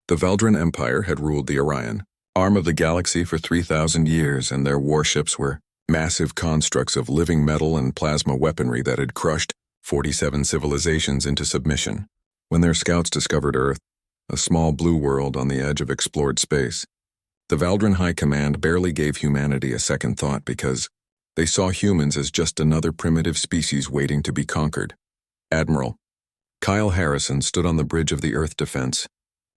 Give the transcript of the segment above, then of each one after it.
The Valdran Empire had ruled the Orion, arm of the galaxy, for 3,000 years, and their warships were massive constructs of living metal and plasma weaponry that had crushed 47 civilizations into submission. When their scouts discovered Earth, a small blue world on the edge of explored space, the Valdran High Command barely gave humanity a second thought because they saw humans as just another primitive species waiting to be conquered. Admiral Kyle Harrison stood on the bridge of the Earth Defense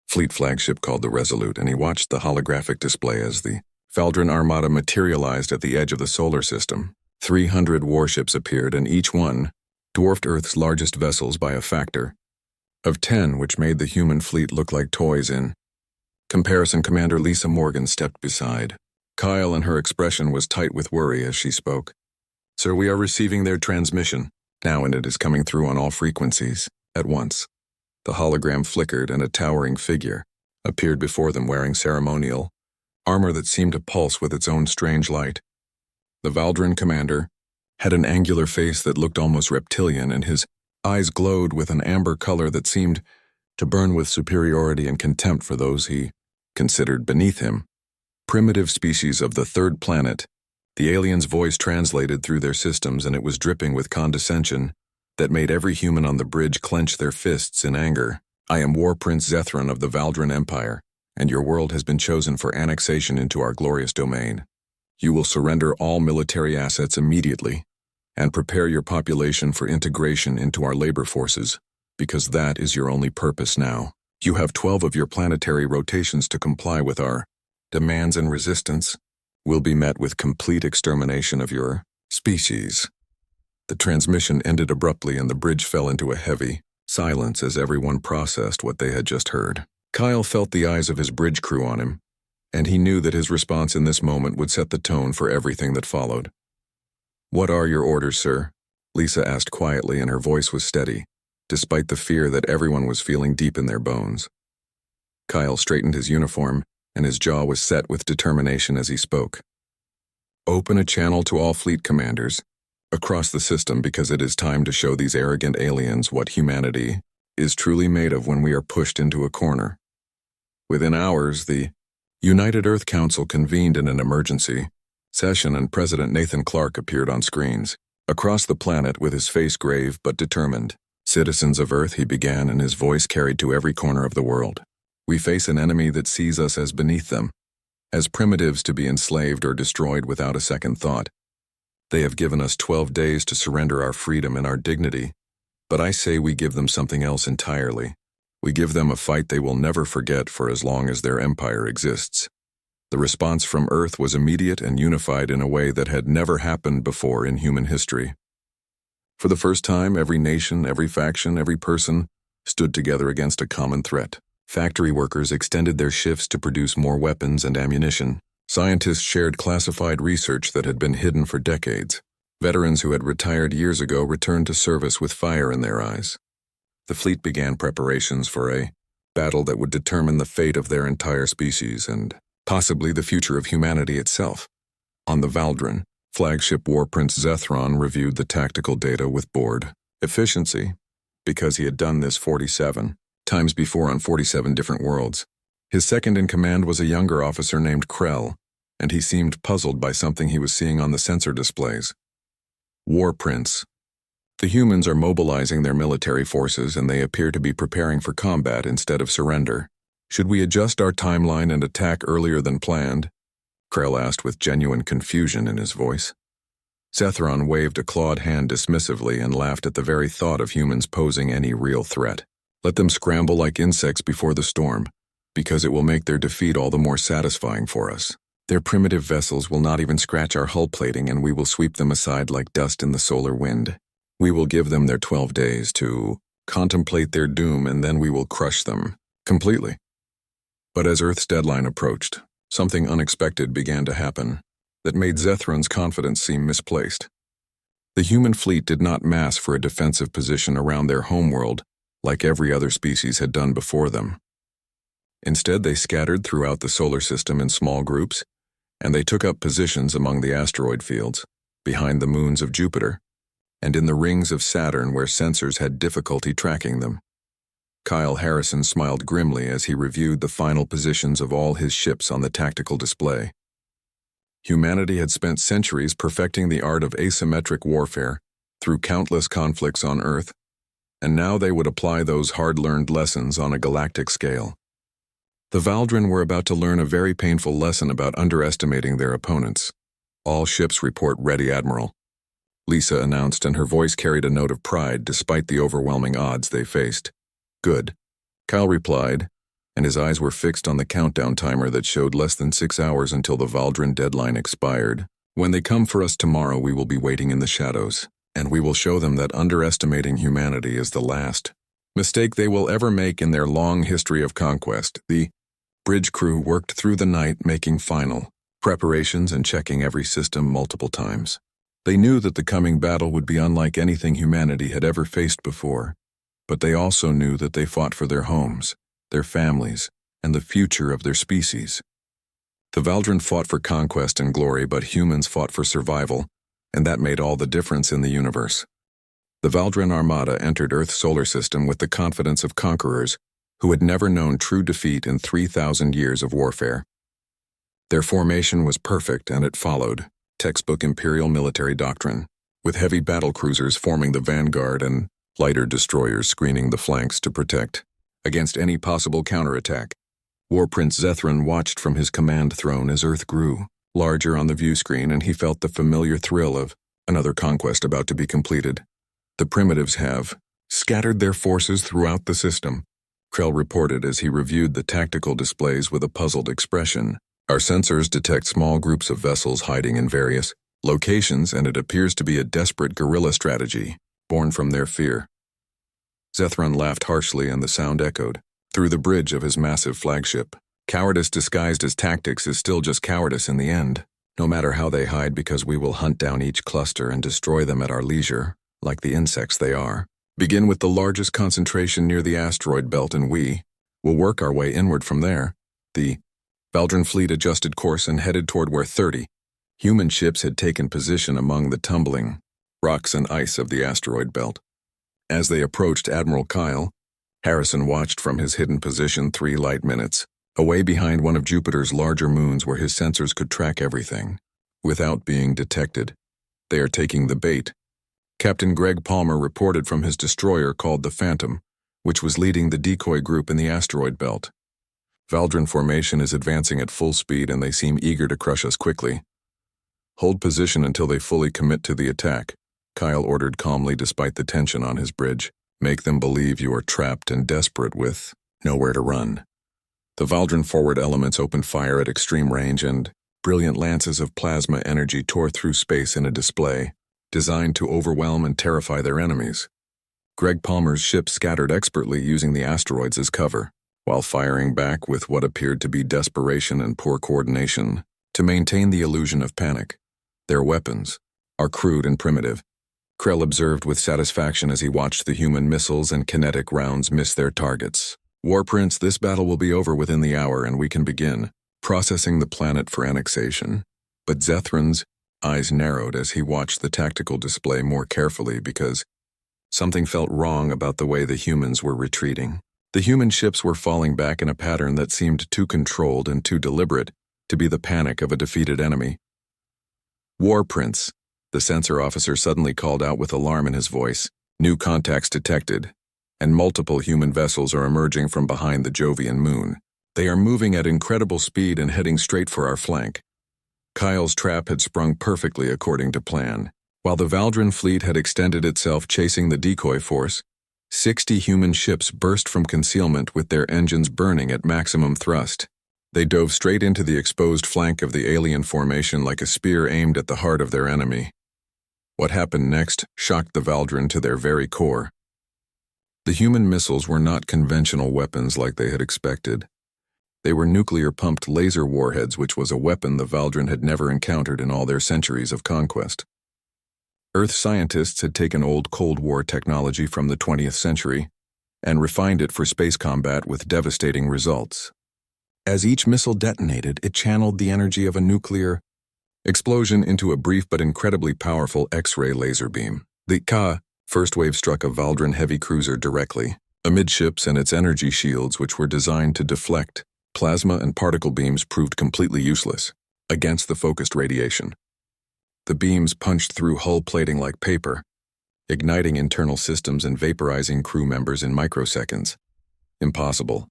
Fleet flagship called the Resolute, and he watched the holographic display as the Valdran Armada materialized at the edge of the solar system. 300 warships appeared, and each one dwarfed Earth's largest vessels by a factor of 10, which made the human fleet look like toys in comparison. Commander Lisa Morgan stepped beside Kyle, and her expression was tight with worry as she spoke. "Sir, we are receiving their transmission now, and it is coming through on all frequencies at once." The hologram flickered, and a towering figure appeared before them wearing ceremonial armor that seemed to pulse with its own strange light. The Valdran commander had an angular face that looked almost reptilian, and his eyes glowed with an amber color that seemed to burn with superiority and contempt for those he considered beneath him. Primitive species of the third planet, the alien's voice translated through their systems, and it was dripping with condescension that made every human on the bridge clench their fists in anger. "I am War Prince Zethron of the Valdran Empire, and your world has been chosen for annexation into our glorious domain. You will surrender all military assets immediately and prepare your population for integration into our labor forces, because that is your only purpose now. You have 12 of your planetary rotations to comply with our demands, and resistance will be met with complete extermination of your species." The transmission ended abruptly, and the bridge fell into a heavy silence as everyone processed what they had just heard. Kyle felt the eyes of his bridge crew on him, and he knew that his response in this moment would set the tone for everything that followed. "What are your orders, sir?" Lisa asked quietly, and her voice was steady, despite the fear that everyone was feeling deep in their bones. Kyle straightened his uniform, and his jaw was set with determination as he spoke. "Open a channel to all fleet commanders across the system, because it is time to show these arrogant aliens what humanity is truly made of when we are pushed into a corner." Within hours, the United Earth Council convened in an emergency session, and President Nathan Clark appeared on screens. Across the planet, with his face grave but determined, "Citizens of Earth," he began, and his voice carried to every corner of the world. "We face an enemy that sees us as beneath them, as primitives to be enslaved or destroyed without a second thought. They have given us 12 days to surrender our freedom and our dignity, but I say we give them something else entirely. We give them a fight they will never forget for as long as their empire exists." The response from Earth was immediate and unified in a way that had never happened before in human history. For the first time, every nation, every faction, every person stood together against a common threat. Factory workers extended their shifts to produce more weapons and ammunition. Scientists shared classified research that had been hidden for decades. Veterans who had retired years ago returned to service with fire in their eyes. The fleet began preparations for a battle that would determine the fate of their entire species and possibly the future of humanity itself. On the Valdran, flagship War Prince Zethron reviewed the tactical data with bored efficiency, because he had done this 47 times before on 47 different worlds. His second-in-command was a younger officer named Krell, and he seemed puzzled by something he was seeing on the sensor displays. "War Prince, the humans are mobilizing their military forces, and they appear to be preparing for combat instead of surrender. Should we adjust our timeline and attack earlier than planned?" Krell asked with genuine confusion in his voice. Zethron waved a clawed hand dismissively and laughed at the very thought of humans posing any real threat. "Let them scramble like insects before the storm, because it will make their defeat all the more satisfying for us. Their primitive vessels will not even scratch our hull plating, and we will sweep them aside like dust in the solar wind. We will give them their 12 days to contemplate their doom, and then we will crush them completely." But as Earth's deadline approached, something unexpected began to happen that made Zethron's confidence seem misplaced. The human fleet did not mass for a defensive position around their homeworld like every other species had done before them. Instead, they scattered throughout the solar system in small groups, and they took up positions among the asteroid fields, behind the moons of Jupiter, and in the rings of Saturn where sensors had difficulty tracking them. Kyle Harrison smiled grimly as he reviewed the final positions of all his ships on the tactical display. Humanity had spent centuries perfecting the art of asymmetric warfare through countless conflicts on Earth, and now they would apply those hard-learned lessons on a galactic scale. The Valdrin were about to learn a very painful lesson about underestimating their opponents. "All ships report ready, Admiral," Lisa announced, and her voice carried a note of pride despite the overwhelming odds they faced. "Good," Kyle replied, and his eyes were fixed on the countdown timer that showed less than 6 hours until the Valdrin deadline expired. "When they come for us tomorrow, we will be waiting in the shadows, and we will show them that underestimating humanity is the last mistake they will ever make in their long history of conquest." The bridge crew worked through the night, making final preparations and checking every system multiple times. They knew that the coming battle would be unlike anything humanity had ever faced before, but they also knew that they fought for their homes, their families, and the future of their species. The Valdrin fought for conquest and glory, but humans fought for survival, and that made all the difference in the universe. The Valdrin Armada entered Earth's solar system with the confidence of conquerors who had never known true defeat in 3,000 years of warfare. Their formation was perfect, and it followed textbook Imperial military doctrine, with heavy battlecruisers forming the vanguard and lighter destroyers screening the flanks to protect against any possible counterattack. War Prince Zethran watched from his command throne as Earth grew larger on the view screen, and he felt the familiar thrill of another conquest about to be completed. "The primitives have scattered their forces throughout the system," Krell reported as he reviewed the tactical displays with a puzzled expression. "Our sensors detect small groups of vessels hiding in various locations, and it appears to be a desperate guerrilla strategy born from their fear." Zethran laughed harshly, and the sound echoed through the bridge of his massive flagship. "Cowardice disguised as tactics is still just cowardice in the end, no matter how they hide, because we will hunt down each cluster and destroy them at our leisure, like the insects they are. Begin with the largest concentration near the asteroid belt, and we will work our way inward from there." The Valdrin fleet adjusted course and headed toward where 30 human ships had taken position among the tumbling rocks and ice of the asteroid belt. As they approached Admiral Kyle, Harrison watched from his hidden position 3 light minutes, away behind one of Jupiter's larger moons where his sensors could track everything without being detected. "They are taking the bait," Captain Greg Palmer reported from his destroyer called the Phantom, which was leading the decoy group in the asteroid belt. "Valdrin formation is advancing at full speed, and they seem eager to crush us quickly. Hold position until they fully commit to the attack," Kyle ordered calmly despite the tension on his bridge. "Make them believe you are trapped and desperate with nowhere to run." The Valdrin forward elements opened fire at extreme range, and brilliant lances of plasma energy tore through space in a display designed to overwhelm and terrify their enemies. Greg Palmer's ship scattered expertly using the asteroids as cover, while firing back with what appeared to be desperation and poor coordination to maintain the illusion of panic. "Their weapons are crude and primitive," Krell observed with satisfaction as he watched the human missiles and kinetic rounds miss their targets. "War Prince, this battle will be over within the hour, and we can begin processing the planet for annexation." But Zethran's eyes narrowed as he watched the tactical display more carefully, because something felt wrong about the way the humans were retreating. The human ships were falling back in a pattern that seemed too controlled and too deliberate to be the panic of a defeated enemy. "War Prince," the sensor officer suddenly called out with alarm in his voice. "New contacts detected, and multiple human vessels are emerging from behind the Jovian moon. They are moving at incredible speed and heading straight for our flank." Kyle's trap had sprung perfectly according to plan. While the Valdrin fleet had extended itself chasing the decoy force, 60 human ships burst from concealment with their engines burning at maximum thrust. They dove straight into the exposed flank of the alien formation like a spear aimed at the heart of their enemy. What happened next shocked the Valdrin to their very core. The human missiles were not conventional weapons like they had expected. They were nuclear-pumped laser warheads, which was a weapon the Valdrin had never encountered in all their centuries of conquest. Earth scientists had taken old Cold War technology from the 20th century and refined it for space combat with devastating results. As each missile detonated, it channeled the energy of a nuclear explosion into a brief but incredibly powerful X-ray laser beam. The first wave struck a Valdrin heavy cruiser directly, Amidships and its energy shields, which were designed to deflect plasma and particle beams, proved completely useless against the focused radiation. The beams punched through hull plating like paper, igniting internal systems and vaporizing crew members in microseconds. Impossible.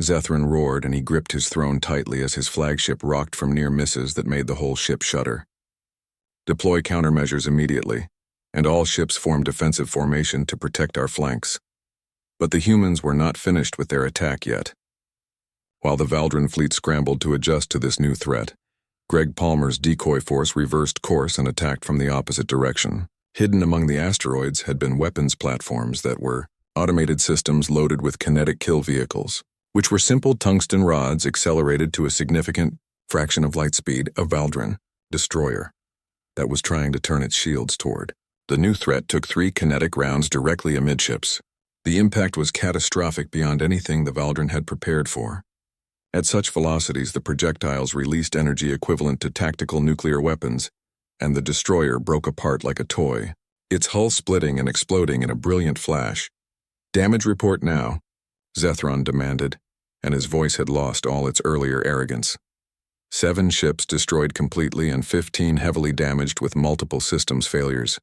Zethran roared, and he gripped his throne tightly as his flagship rocked from near misses that made the whole ship shudder. Deploy countermeasures immediately, and all ships form defensive formation to protect our flanks. But the humans were not finished with their attack yet. While the Valdran fleet scrambled to adjust to this new threat, Greg Palmer's decoy force reversed course and attacked from the opposite direction. Hidden among the asteroids had been weapons platforms that were automated systems loaded with kinetic kill vehicles, which were simple tungsten rods accelerated to a significant fraction of light speed, a Valdran destroyer that was trying to turn its shields toward. The new threat took 3 kinetic rounds directly amidships. The impact was catastrophic beyond anything the Valdran had prepared for. At such velocities, the projectiles released energy equivalent to tactical nuclear weapons, and the destroyer broke apart like a toy, its hull splitting and exploding in a brilliant flash. "Damage report now," Zethran demanded, and his voice had lost all its earlier arrogance. 7 ships destroyed completely and 15 heavily damaged with multiple systems failures.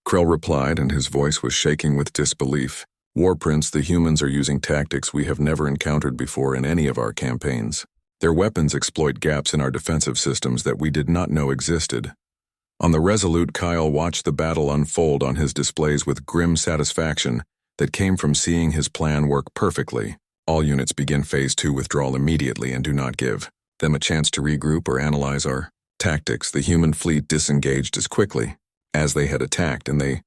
Krell replied, and his voice was shaking with disbelief. "War Prince, the humans are using tactics we have never encountered before in any of our campaigns. Their weapons exploit gaps in our defensive systems that we did not know existed." On the Resolute, Kyle watched the battle unfold on his displays with grim satisfaction that came from seeing his plan work perfectly. "All units begin Phase 2 withdrawal immediately and do not give them a chance to regroup or analyze our tactics." The human fleet disengaged as quickly as they had attacked, and they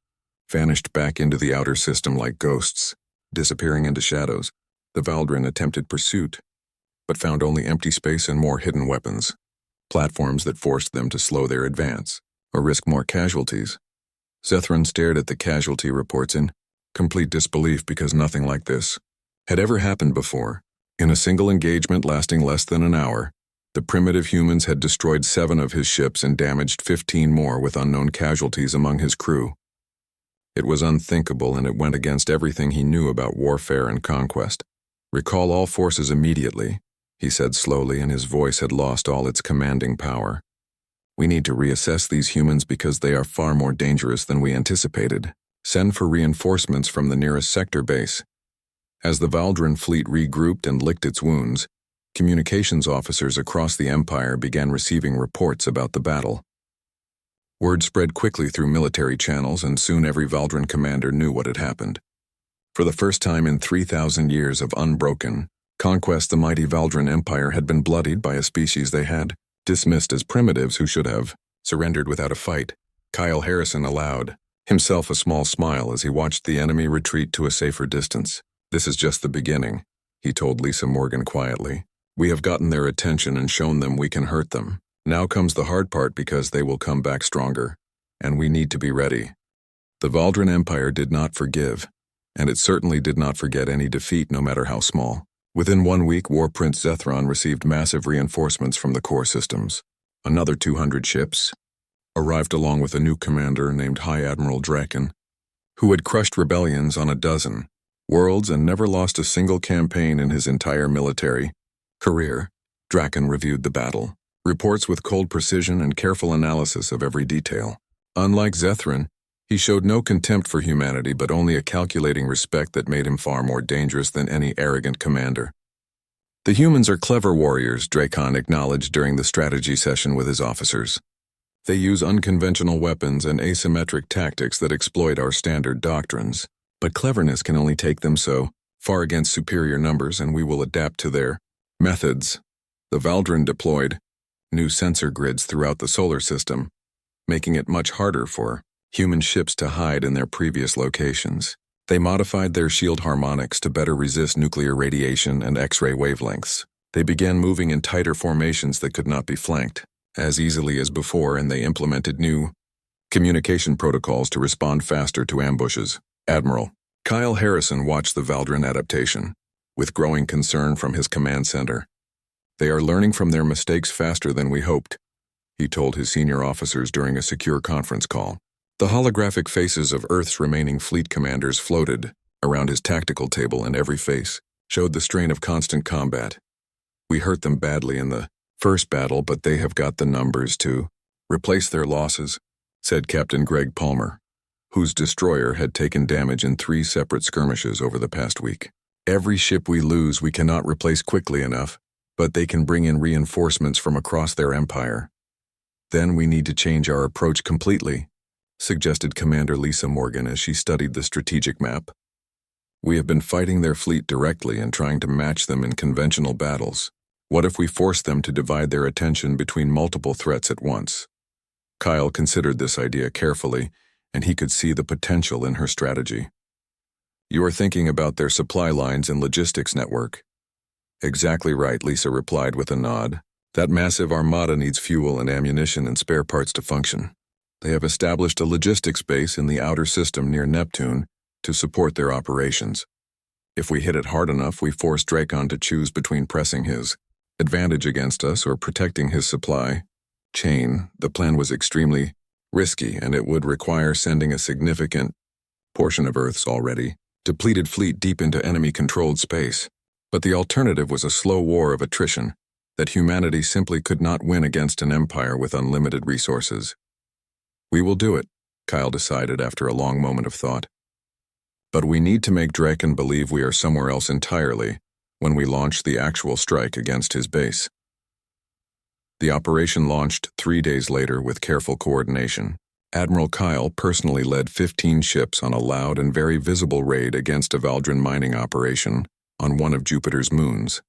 vanished back into the outer system like ghosts, disappearing into shadows. The Valdran attempted pursuit, but found only empty space and more hidden weapons, platforms that forced them to slow their advance or risk more casualties. Zethran stared at the casualty reports in complete disbelief, because nothing like this had ever happened before. In a single engagement lasting less than an hour, the primitive humans had destroyed 7 of his ships and damaged 15 more with unknown casualties among his crew. It was unthinkable, and it went against everything he knew about warfare and conquest. "Recall all forces immediately," he said slowly, and his voice had lost all its commanding power. "We need to reassess these humans because they are far more dangerous than we anticipated. Send for reinforcements from the nearest sector base." As the Valdran fleet regrouped and licked its wounds, communications officers across the Empire began receiving reports about the battle. Word spread quickly through military channels, and soon every Valdran commander knew what had happened. For the first time in 3,000 years of unbroken conquest, the mighty Valdran Empire had been bloodied by a species they had dismissed as primitives who should have surrendered without a fight. Kyle Harrison allowed himself a small smile as he watched the enemy retreat to a safer distance. "This is just the beginning," he told Lisa Morgan quietly. "We have gotten their attention and shown them we can hurt them. Now comes the hard part, because they will come back stronger, and we need to be ready." The Valdran Empire did not forgive, and it certainly did not forget any defeat, no matter how small. Within 1 week, War Prince Zethran received massive reinforcements from the core systems. Another 200 ships arrived, along with a new commander named High Admiral Draken, who had crushed rebellions on a dozen worlds and never lost a single campaign in his entire military career. Draken reviewed the battle reports with cold precision and careful analysis of every detail. Unlike Zethran, he showed no contempt for humanity, but only a calculating respect that made him far more dangerous than any arrogant commander. "The humans are clever warriors," Draken acknowledged during the strategy session with his officers. "They use unconventional weapons and asymmetric tactics that exploit our standard doctrines. But cleverness can only take them so far against superior numbers, and we will adapt to their methods." The Valdran deployed new sensor grids throughout the solar system, making it much harder for human ships to hide in their previous locations. They modified their shield harmonics to better resist nuclear radiation and X-ray wavelengths. They began moving in tighter formations that could not be flanked as easily as before, and they implemented new communication protocols to respond faster to ambushes. Admiral Kyle Harrison watched the Valdran adaptation with growing concern from his command center. "They are learning from their mistakes faster than we hoped," he told his senior officers during a secure conference call. The holographic faces of Earth's remaining fleet commanders floated around his tactical table, and every face showed the strain of constant combat. We hurt them badly in the first battle, but they have got the numbers to replace their losses, said Captain Greg Palmer, whose destroyer had taken damage in 3 separate skirmishes over the past week. Every ship we lose we cannot replace quickly enough, but they can bring in reinforcements from across their empire. Then we need to change our approach completely, suggested Commander Lisa Morgan as she studied the strategic map. We have been fighting their fleet directly and trying to match them in conventional battles. What if we force them to divide their attention between multiple threats at once? Kyle considered this idea carefully, and he could see the potential in her strategy. You are thinking about their supply lines and logistics network. Exactly right, Lisa replied with a nod. That massive armada needs fuel and ammunition and spare parts to function. They have established a logistics base in the outer system near Neptune to support their operations. If we hit it hard enough, we force Dracon to choose between pressing his advantage against us or protecting his supply chain. The plan was extremely risky, and it would require sending a significant portion of Earth's already depleted fleet deep into enemy-controlled space. But the alternative was a slow war of attrition that humanity simply could not win against an empire with unlimited resources. We will do it, Kyle decided after a long moment of thought. But we need to make Dracon believe we are somewhere else entirely when we launch the actual strike against his base. The operation launched 3 days later with careful coordination. Admiral Kyle personally led 15 ships on a loud and very visible raid against a Valdran mining operation on one of Jupiter's moons.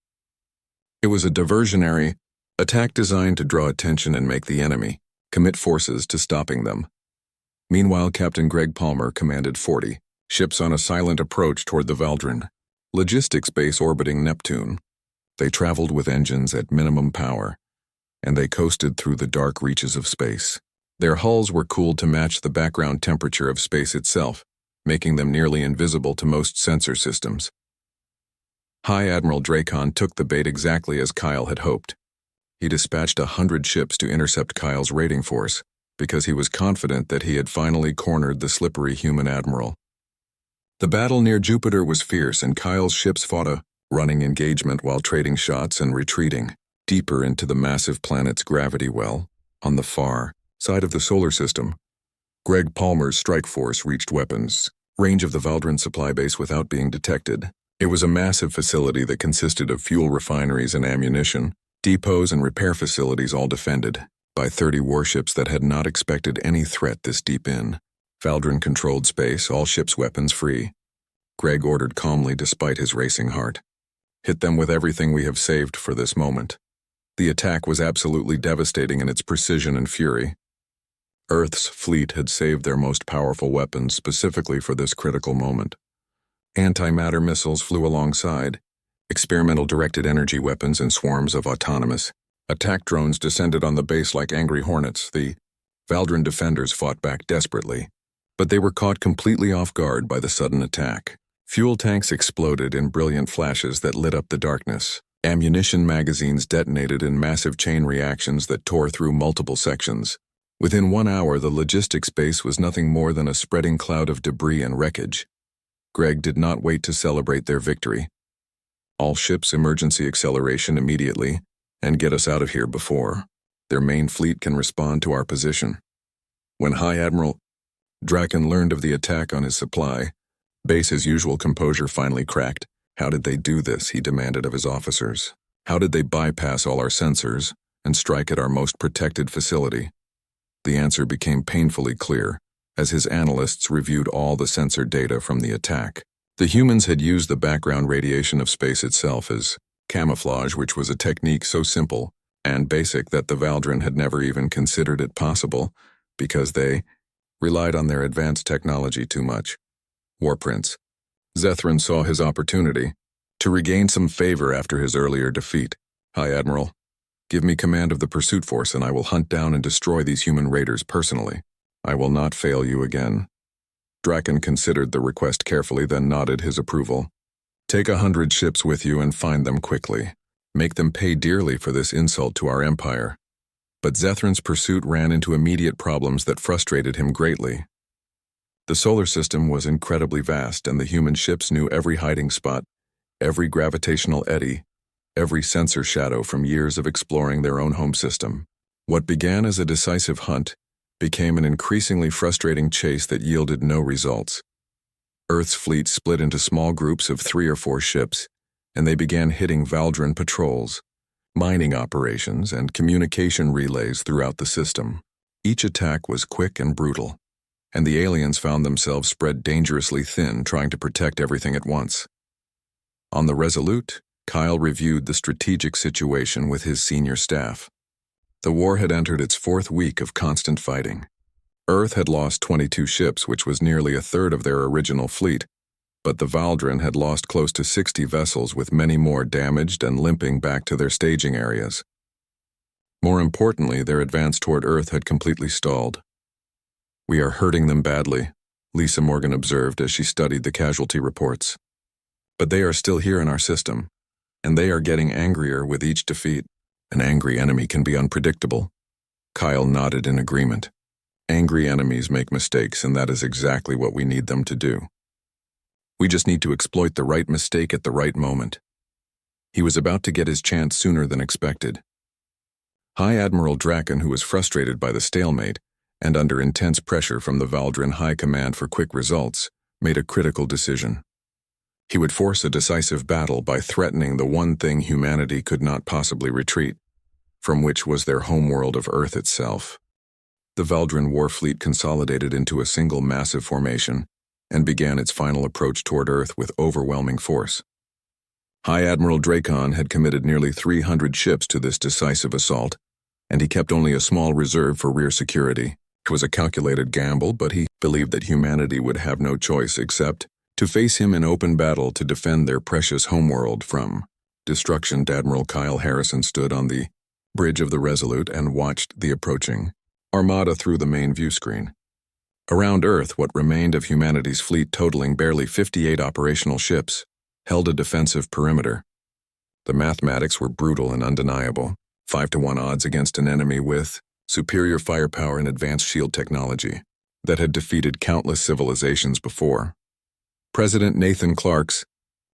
It was a diversionary attack designed to draw attention and make the enemy commit forces to stopping them. Meanwhile, Captain Greg Palmer commanded 40 ships on a silent approach toward the Valdran logistics base orbiting Neptune. They traveled with engines at minimum power, and they coasted through the dark reaches of space. Their hulls were cooled to match the background temperature of space itself, making them nearly invisible to most sensor systems. High Admiral Dracon took the bait exactly as Kyle had hoped. He dispatched 100 ships to intercept Kyle's raiding force, because he was confident that he had finally cornered the slippery human admiral. The battle near Jupiter was fierce, and Kyle's ships fought a running engagement while trading shots and retreating deeper into the massive planet's gravity well. On the far side of the solar system, Greg Palmer's strike force reached weapons range of the Valdran supply base without being detected. It was a massive facility that consisted of fuel refineries and ammunition, depots and repair facilities, all defended by 30 warships that had not expected any threat this deep in Valdran-controlled space, all ships weapons free. Greg ordered calmly despite his racing heart. Hit them with everything we have saved for this moment. The attack was absolutely devastating in its precision and fury. Earth's fleet had saved their most powerful weapons specifically for this critical moment. Antimatter missiles flew alongside. Experimental directed energy weapons and swarms of autonomous attack drones descended on the base like angry hornets. The Valdran defenders fought back desperately, but they were caught completely off guard by the sudden attack. Fuel tanks exploded in brilliant flashes that lit up the darkness. Ammunition magazines detonated in massive chain reactions that tore through multiple sections. Within 1 hour, the logistics base was nothing more than a spreading cloud of debris and wreckage. Greg did not wait to celebrate their victory. All ships emergency acceleration immediately, and get us out of here before their main fleet can respond to our position. When High Admiral Dracon learned of the attack on his supply base, his usual composure finally cracked. How did they do this, he demanded of his officers. How did they bypass all our sensors and strike at our most protected facility? The answer became painfully clear as his analysts reviewed all the sensor data from the attack. The humans had used the background radiation of space itself as camouflage, which was a technique so simple and basic that the Valdran had never even considered it possible because they relied on their advanced technology too much. War Prince Zethran saw his opportunity to regain some favor after his earlier defeat. High Admiral, give me command of the pursuit force and I will hunt down and destroy these human raiders personally. I will not fail you again. Dracon considered the request carefully, then nodded his approval. Take 100 ships with you and find them quickly. Make them pay dearly for this insult to our empire. But Zethran's pursuit ran into immediate problems that frustrated him greatly. The solar system was incredibly vast, and the human ships knew every hiding spot, every gravitational eddy, every sensor shadow from years of exploring their own home system. What began as a decisive hunt became an increasingly frustrating chase that yielded no results. Earth's fleet split into small groups of 3 or 4 ships, and they began hitting Valdran patrols, mining operations, and communication relays throughout the system. Each attack was quick and brutal, and the aliens found themselves spread dangerously thin trying to protect everything at once. On the Resolute, Kyle reviewed the strategic situation with his senior staff. The war had entered its 4th week of constant fighting. Earth had lost 22 ships, which was nearly a third of their original fleet, but the Valdran had lost close to 60 vessels, with many more damaged and limping back to their staging areas. More importantly, their advance toward Earth had completely stalled. "We are hurting them badly," Lisa Morgan observed as she studied the casualty reports. "But they are still here in our system, and they are getting angrier with each defeat." "An angry enemy can be unpredictable." Kyle nodded in agreement. "Angry enemies make mistakes, and that is exactly what we need them to do. We just need to exploit the right mistake at the right moment." He was about to get his chance sooner than expected. High Admiral Draken, who was frustrated by the stalemate and under intense pressure from the Valdran High Command for quick results, made a critical decision. He would force a decisive battle by threatening the one thing humanity could not possibly retreat from, which was their homeworld of Earth itself. The Valdran war fleet consolidated into a single massive formation and began its final approach toward Earth with overwhelming force. High Admiral Draken had committed nearly 300 ships to this decisive assault, and he kept only a small reserve for rear security. It was a calculated gamble, but he believed that humanity would have no choice except to face him in open battle to defend their precious homeworld from destruction. Admiral Kyle Harrison stood on the bridge of the Resolute and watched the approaching armada through the main view screen. Around Earth, what remained of humanity's fleet, totaling barely 58 operational ships, held a defensive perimeter. The mathematics were brutal and undeniable. 5-to-1 odds against an enemy with superior firepower and advanced shield technology that had defeated countless civilizations before. President Nathan Clark's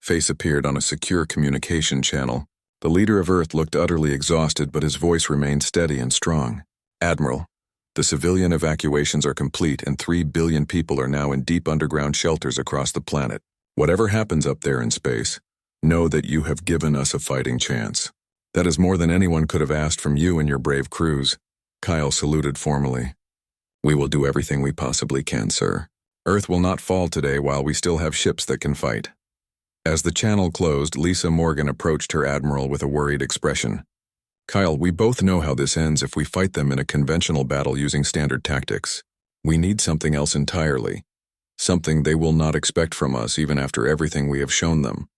face appeared on a secure communication channel. The leader of Earth looked utterly exhausted, but his voice remained steady and strong. "Admiral, the civilian evacuations are complete, and 3 billion people are now in deep underground shelters across the planet. Whatever happens up there in space, know that you have given us a fighting chance. That is more than anyone could have asked from you and your brave crews." Kyle saluted formally. "We will do everything we possibly can, sir. Earth will not fall today while we still have ships that can fight." As the channel closed, Lisa Morgan approached her admiral with a worried expression. "Kyle, we both know how this ends if we fight them in a conventional battle using standard tactics. We need something else entirely. Something they will not expect from us even after everything we have shown them."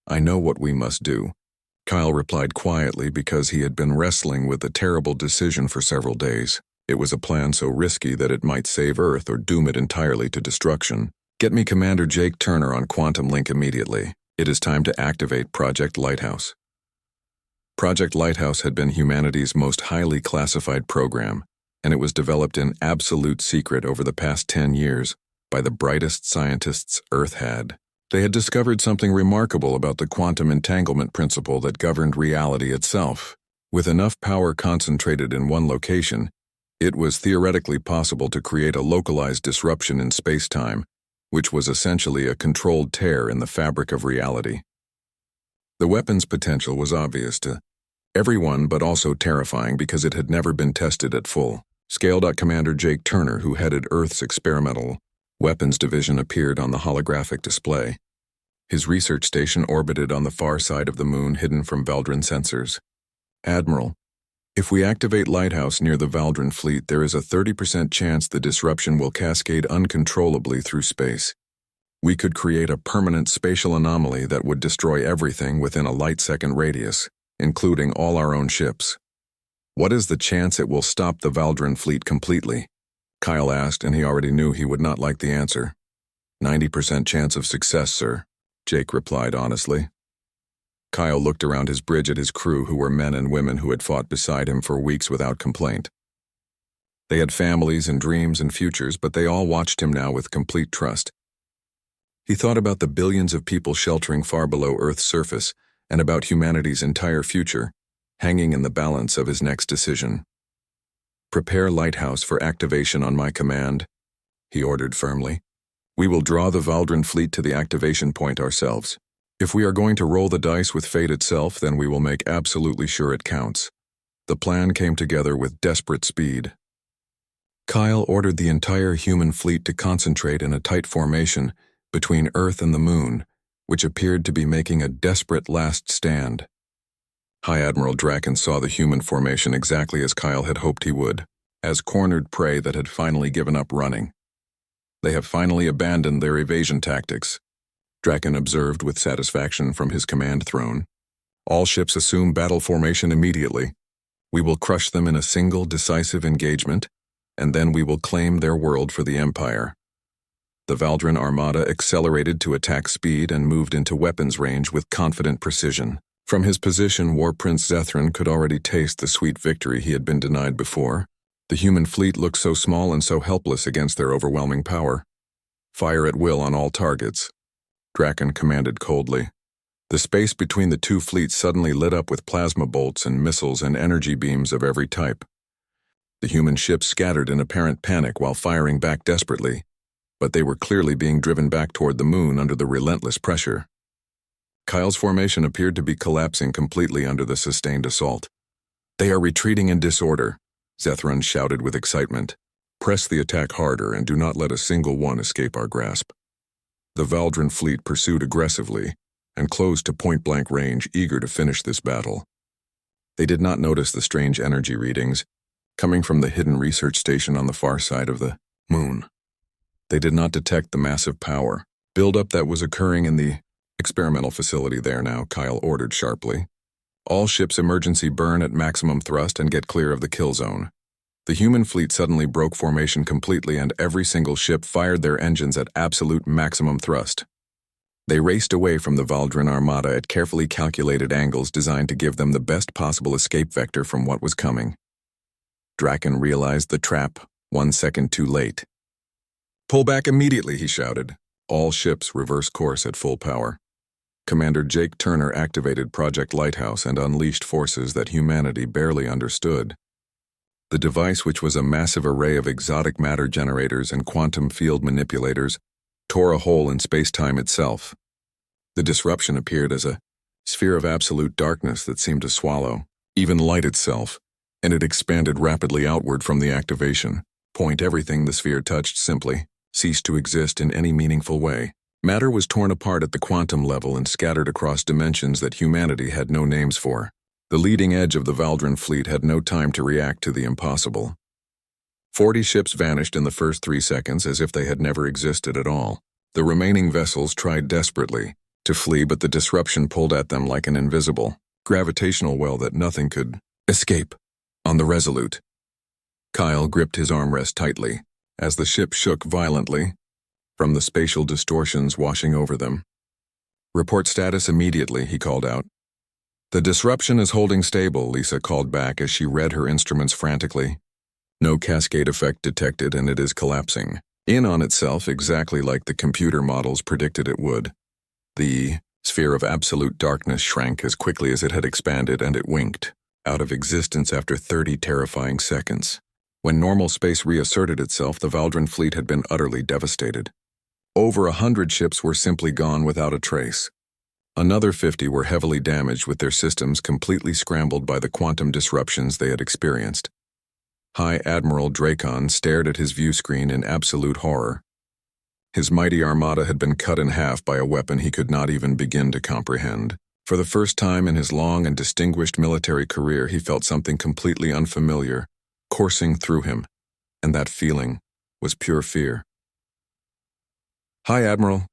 "I know what we must do," Kyle replied quietly, because he had been wrestling with a terrible decision for several days. It was a plan so risky that it might save Earth or doom it entirely to destruction. "Get me Commander Jake Turner on Quantum Link immediately. It is time to activate Project Lighthouse." Project Lighthouse had been humanity's most highly classified program, and it was developed in absolute secret over the past 10 years by the brightest scientists Earth had. They had discovered something remarkable about the quantum entanglement principle that governed reality itself. With enough power concentrated in one location, it was theoretically possible to create a localized disruption in space-time, which was essentially a controlled tear in the fabric of reality. The weapon's potential was obvious to everyone, but also terrifying because it had never been tested at full scale. Commander Jake Turner, who headed Earth's experimental weapons division, appeared on the holographic display. His research station orbited on the far side of the moon, hidden from Valdran sensors. "Admiral, if we activate Lighthouse near the Valdran fleet, there is a 30% chance the disruption will cascade uncontrollably through space. We could create a permanent spatial anomaly that would destroy everything within a light-second radius, including all our own ships." "What is the chance it will stop the Valdran fleet completely?" Kyle asked, and he already knew he would not like the answer. 90% chance of success, sir," Jake replied honestly. Kyle looked around his bridge at his crew, who were men and women who had fought beside him for weeks without complaint. They had families and dreams and futures, but they all watched him now with complete trust. He thought about the billions of people sheltering far below Earth's surface and about humanity's entire future, hanging in the balance of his next decision. "Prepare Lighthouse for activation on my command," he ordered firmly. "We will draw the Valdren fleet to the activation point ourselves. If we are going to roll the dice with fate itself, then we will make absolutely sure it counts." The plan came together with desperate speed. Kyle ordered the entire human fleet to concentrate in a tight formation between Earth and the Moon, which appeared to be making a desperate last stand. High Admiral Draken saw the human formation exactly as Kyle had hoped he would, as cornered prey that had finally given up running. "They have finally abandoned their evasion tactics," Draken observed with satisfaction from his command throne. "All ships assume battle formation immediately. We will crush them in a single decisive engagement, and then we will claim their world for the Empire." The Valdren Armada accelerated to attack speed and moved into weapons range with confident precision. From his position, War Prince Zethran could already taste the sweet victory he had been denied before. The human fleet looked so small and so helpless against their overwhelming power. "Fire at will on all targets," Draken commanded coldly. The space between the two fleets suddenly lit up with plasma bolts and missiles and energy beams of every type. The human ships scattered in apparent panic while firing back desperately, but they were clearly being driven back toward the Moon under the relentless pressure. Kyle's formation appeared to be collapsing completely under the sustained assault. "They are retreating in disorder," Zethran shouted with excitement. "Press the attack harder and do not let a single one escape our grasp." The Valdren fleet pursued aggressively and closed to point-blank range, eager to finish this battle. They did not notice the strange energy readings coming from the hidden research station on the far side of the Moon. They did not detect the massive power buildup that was occurring in the experimental facility there now, Kyle ordered sharply. "All ships emergency burn at maximum thrust and get clear of the kill zone." The human fleet suddenly broke formation completely, and every single ship fired their engines at absolute maximum thrust. They raced away from the Valdren Armada at carefully calculated angles designed to give them the best possible escape vector from what was coming. Draken realized the trap 1 second too late. "Pull back immediately," he shouted. All ships reversed course at full power. Commander Jake Turner activated Project Lighthouse and unleashed forces that humanity barely understood. The device, which was a massive array of exotic matter generators and quantum field manipulators, tore a hole in space-time itself. The disruption appeared as a sphere of absolute darkness that seemed to swallow even light itself, and it expanded rapidly outward from the activation. Everything the sphere touched simply ceased to exist in any meaningful way. Matter was torn apart at the quantum level and scattered across dimensions that humanity had no names for. The leading edge of the Valdren fleet had no time to react to the impossible. 40 ships vanished in the first 3 seconds as if they had never existed at all. The remaining vessels tried desperately to flee, but the disruption pulled at them like an invisible, gravitational well that nothing could escape. On the Resolute, Kyle gripped his armrest tightly as the ship shook violently from the spatial distortions washing over them. "Report status immediately," he called out. "The disruption is holding stable," Lisa called back as she read her instruments frantically. "No cascade effect detected, and it is collapsing in on itself exactly like the computer models predicted it would." The sphere of absolute darkness shrank as quickly as it had expanded, and it winked out of existence after 30 terrifying seconds. When normal space reasserted itself, the Valdren fleet had been utterly devastated. Over 100 ships were simply gone without a trace. Another 50 were heavily damaged, with their systems completely scrambled by the quantum disruptions they had experienced. High Admiral Draken stared at his view screen in absolute horror. His mighty armada had been cut in half by a weapon he could not even begin to comprehend. For the first time in his long and distinguished military career, he felt something completely unfamiliar coursing through him, and that feeling was pure fear. "Hi, Admiral.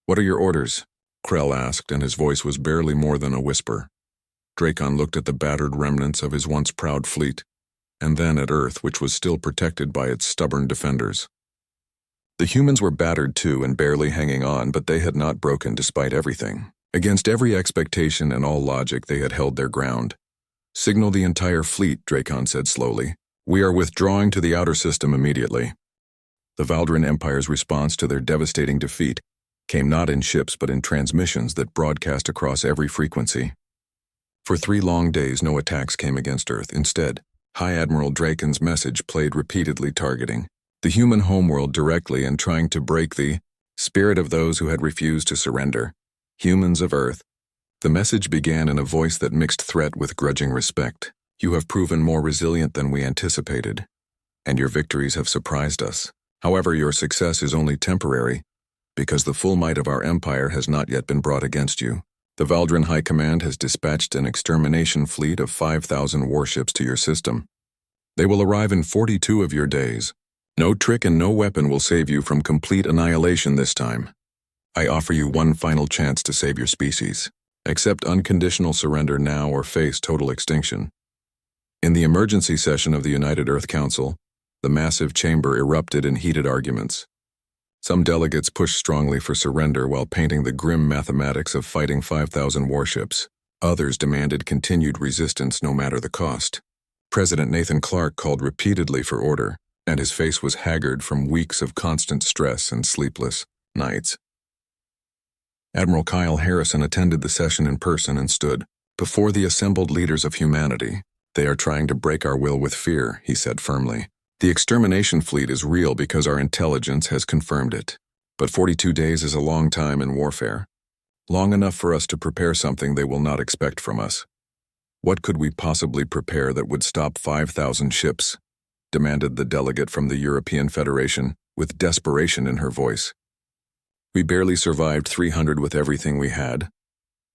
What are your orders?" Krell asked, and his voice was barely more than a whisper. Draken looked at the battered remnants of his once proud fleet, and then at Earth, which was still protected by its stubborn defenders. The humans were battered too and barely hanging on, but they had not broken despite everything. Against every expectation and all logic, they had held their ground. "Signal the entire fleet," Draken said slowly. We are withdrawing to the outer system immediately. The Valdrin Empire's response to their devastating defeat came not in ships but in transmissions that broadcast across every frequency. For 3 long days no attacks came against Earth. Instead, High Admiral Draken's message played repeatedly, targeting the human homeworld directly and trying to break the spirit of those who had refused to surrender. Humans of Earth. The message began in a voice that mixed threat with grudging respect. You have proven more resilient than we anticipated, and your victories have surprised us. However, your success is only temporary, because the full might of our empire has not yet been brought against you. The Valdrin High Command has dispatched an extermination fleet of 5,000 warships to your system. They will arrive in 42 of your days. No trick and no weapon will save you from complete annihilation this time. I offer you one final chance to save your species. Accept unconditional surrender now or face total extinction. In the emergency session of the United Earth Council, the massive chamber erupted in heated arguments. Some delegates pushed strongly for surrender while painting the grim mathematics of fighting 5,000 warships. Others demanded continued resistance no matter the cost. President Nathan Clark called repeatedly for order, and his face was haggard from weeks of constant stress and sleepless nights. Admiral Kyle Harrison attended the session in person and stood before the assembled leaders of humanity. They are trying to break our will with fear, he said firmly. The extermination fleet is real because our intelligence has confirmed it. But 42 days is a long time in warfare. Long enough for us to prepare something they will not expect from us. What could we possibly prepare that would stop 5,000 ships? Demanded the delegate from the European Federation, with desperation in her voice. We barely survived 300 with everything we had.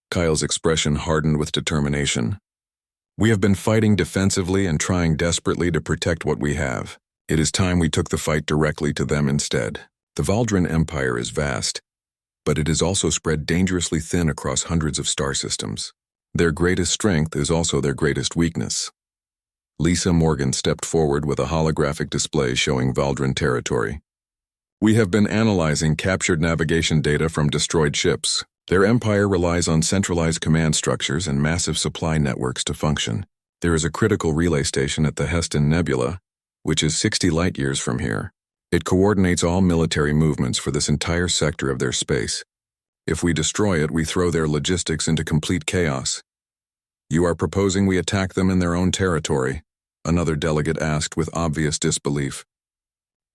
Kyle's expression hardened with determination. We have been fighting defensively and trying desperately to protect what we have. It is time we took the fight directly to them instead. The Valdrin Empire is vast, but it is also spread dangerously thin across hundreds of star systems. Their greatest strength is also their greatest weakness. Lisa Morgan stepped forward with a holographic display showing Valdrin territory. We have been analyzing captured navigation data from destroyed ships. Their empire relies on centralized command structures and massive supply networks to function. There is a critical relay station at the Heston Nebula, which is 60 light-years from here. It coordinates all military movements for this entire sector of their space. If we destroy it, we throw their logistics into complete chaos. You are proposing we attack them in their own territory? Another delegate asked with obvious disbelief.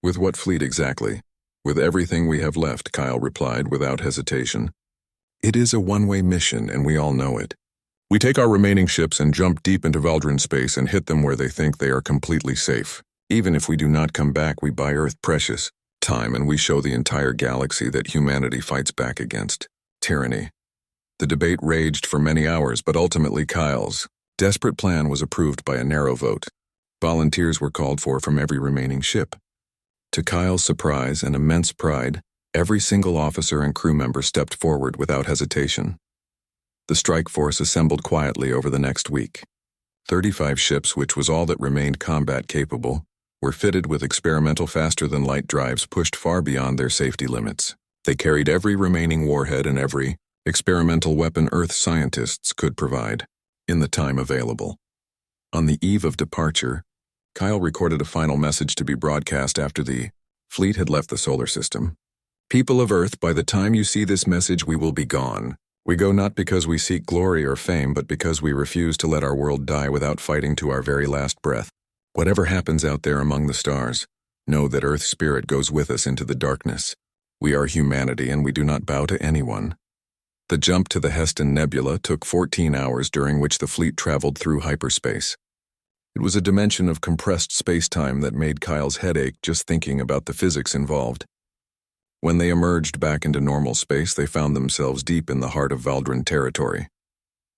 With what fleet exactly? With everything we have left, Kyle replied without hesitation. It is a one-way mission, and we all know it. We take our remaining ships and jump deep into Valdrin space and hit them where they think they are completely safe. Even if we do not come back, we buy Earth precious time, and we show the entire galaxy that humanity fights back against tyranny. The debate raged for many hours, but ultimately Kyle's desperate plan was approved by a narrow vote. Volunteers were called for from every remaining ship. To Kyle's surprise and immense pride, every single officer and crew member stepped forward without hesitation. The strike force assembled quietly over the next week. 35 ships, which was all that remained combat-capable, were fitted with experimental faster-than-light drives pushed far beyond their safety limits. They carried every remaining warhead and every experimental weapon Earth scientists could provide, in the time available. On the eve of departure, Kyle recorded a final message to be broadcast after the fleet had left the solar system. People of Earth, by the time you see this message, we will be gone. We go not because we seek glory or fame, but because we refuse to let our world die without fighting to our very last breath. Whatever happens out there among the stars, know that Earth's spirit goes with us into the darkness. We are humanity, and we do not bow to anyone. The jump to the Heston Nebula took 14 hours, during which the fleet traveled through hyperspace. It was a dimension of compressed space-time that made Kyle's head ache just thinking about the physics involved. When they emerged back into normal space, they found themselves deep in the heart of Valdrin territory.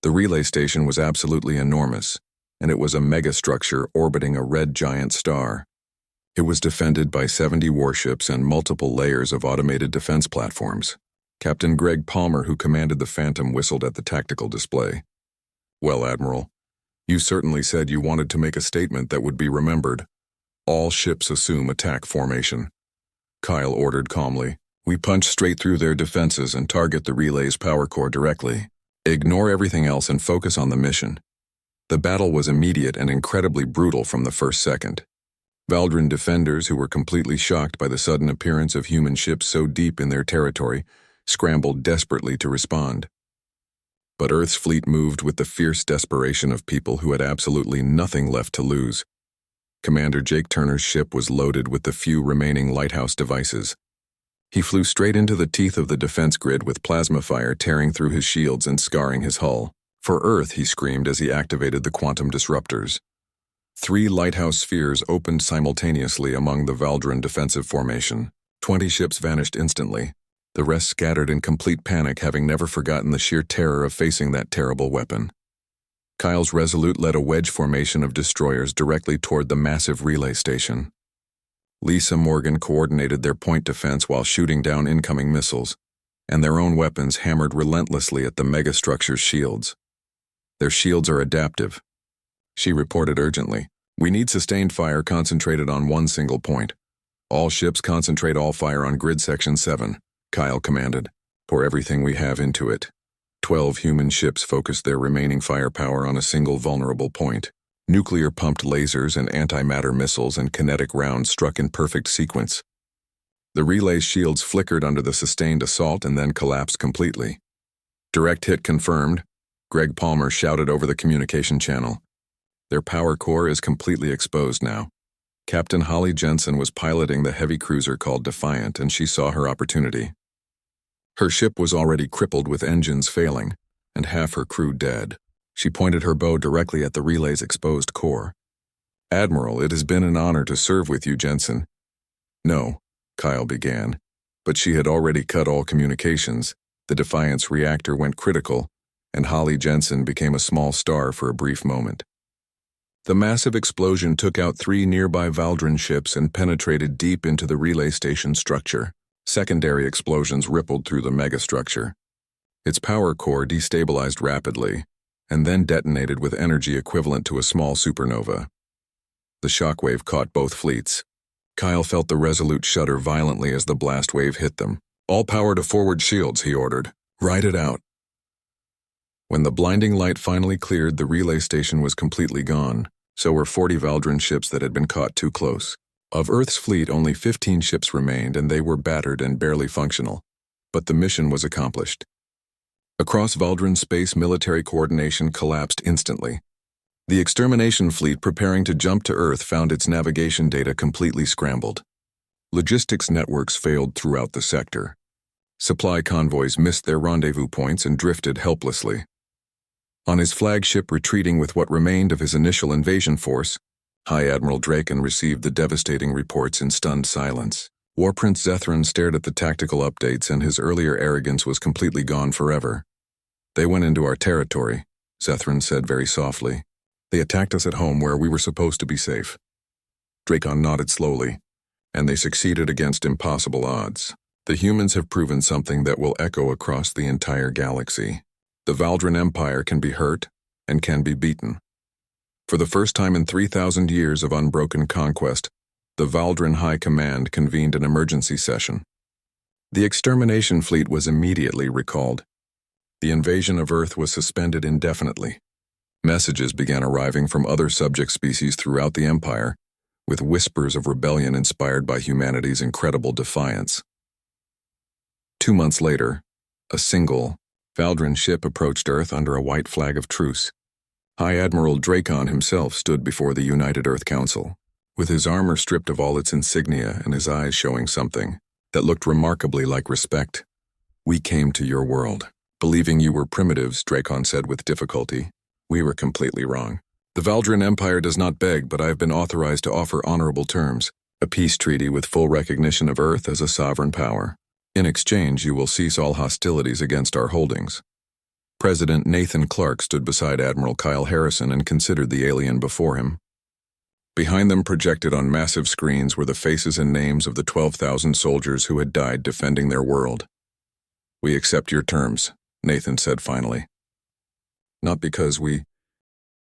The relay station was absolutely enormous, and it was a megastructure orbiting a red giant star. It was defended by 70 warships and multiple layers of automated defense platforms. Captain Greg Palmer, who commanded the Phantom, whistled at the tactical display. Well, Admiral, you certainly said you wanted to make a statement that would be remembered. All ships assume attack formation. Kyle ordered calmly. We punch straight through their defenses and target the relay's power core directly. Ignore everything else and focus on the mission. The battle was immediate and incredibly brutal from the first second. Valdrin defenders, who were completely shocked by the sudden appearance of human ships so deep in their territory, scrambled desperately to respond. But Earth's fleet moved with the fierce desperation of people who had absolutely nothing left to lose. Commander Jake Turner's ship was loaded with the few remaining lighthouse devices. He flew straight into the teeth of the defense grid with plasma fire tearing through his shields and scarring his hull. "For Earth," he screamed as he activated the quantum disruptors. 3 lighthouse spheres opened simultaneously among the Valdrin defensive formation. 20 ships vanished instantly. The rest scattered in complete panic, having never forgotten the sheer terror of facing that terrible weapon. Kyle's Resolute led a wedge formation of destroyers directly toward the massive relay station. Lisa Morgan coordinated their point defense while shooting down incoming missiles, and their own weapons hammered relentlessly at the megastructure's shields. "Their shields are adaptive," she reported urgently. "We need sustained fire concentrated on one single point. All ships concentrate all fire on grid section 7, Kyle commanded. "Pour everything we have into it." 12 human ships focused their remaining firepower on a single vulnerable point. Nuclear-pumped lasers and antimatter missiles and kinetic rounds struck in perfect sequence. The relay's shields flickered under the sustained assault and then collapsed completely. "Direct hit confirmed," Greg Palmer shouted over the communication channel. "Their power core is completely exposed now." Captain Holly Jensen was piloting the heavy cruiser called Defiant, and she saw her opportunity. Her ship was already crippled with engines failing, and half her crew dead. She pointed her bow directly at the relay's exposed core. "Admiral, it has been an honor to serve with you, Jensen." "No," Kyle began, but she had already cut all communications. The Defiant's reactor went critical, and Holly Jensen became a small star for a brief moment. The massive explosion took out 3 nearby Valdrin ships and penetrated deep into the relay station structure. Secondary explosions rippled through the megastructure. Its power core destabilized rapidly, and then detonated with energy equivalent to a small supernova. The shockwave caught both fleets. Kyle felt the Resolute shudder violently as the blast wave hit them. "All power to forward shields," he ordered. "Ride it out." When the blinding light finally cleared, the relay station was completely gone. So were 40 Valdrin ships that had been caught too close. Of Earth's fleet, only 15 ships remained, and they were battered and barely functional. But the mission was accomplished. Across Valdrin space, military coordination collapsed instantly. The extermination fleet preparing to jump to Earth found its navigation data completely scrambled. Logistics networks failed throughout the sector. Supply convoys missed their rendezvous points and drifted helplessly. On his flagship retreating with what remained of his initial invasion force, High Admiral Draken received the devastating reports in stunned silence. War Prince Zethran stared at the tactical updates, and his earlier arrogance was completely gone forever. "They went into our territory," Zethran said very softly. "They attacked us at home where we were supposed to be safe." Dracon nodded slowly. "And they succeeded against impossible odds. The humans have proven something that will echo across the entire galaxy. The Valdrin Empire can be hurt and can be beaten. For the first time in 3,000 years of unbroken conquest, the Valdrin High Command convened an emergency session. The extermination fleet was immediately recalled. The invasion of Earth was suspended indefinitely. Messages began arriving from other subject species throughout the Empire, with whispers of rebellion inspired by humanity's incredible defiance. 2 months later, a single Valdrin ship approached Earth under a white flag of truce. High Admiral Dracon himself stood before the United Earth Council, with his armor stripped of all its insignia and his eyes showing something that looked remarkably like respect. "We came to your world, believing you were primitives," Dracon said with difficulty. "We were completely wrong. The Valdrin Empire does not beg, but I have been authorized to offer honorable terms, a peace treaty with full recognition of Earth as a sovereign power. In exchange, you will cease all hostilities against our holdings." President Nathan Clark stood beside Admiral Kyle Harrison and considered the alien before him. Behind them, projected on massive screens, were the faces and names of the 12,000 soldiers who had died defending their world. "We accept your terms," Nathan said finally. "Not because we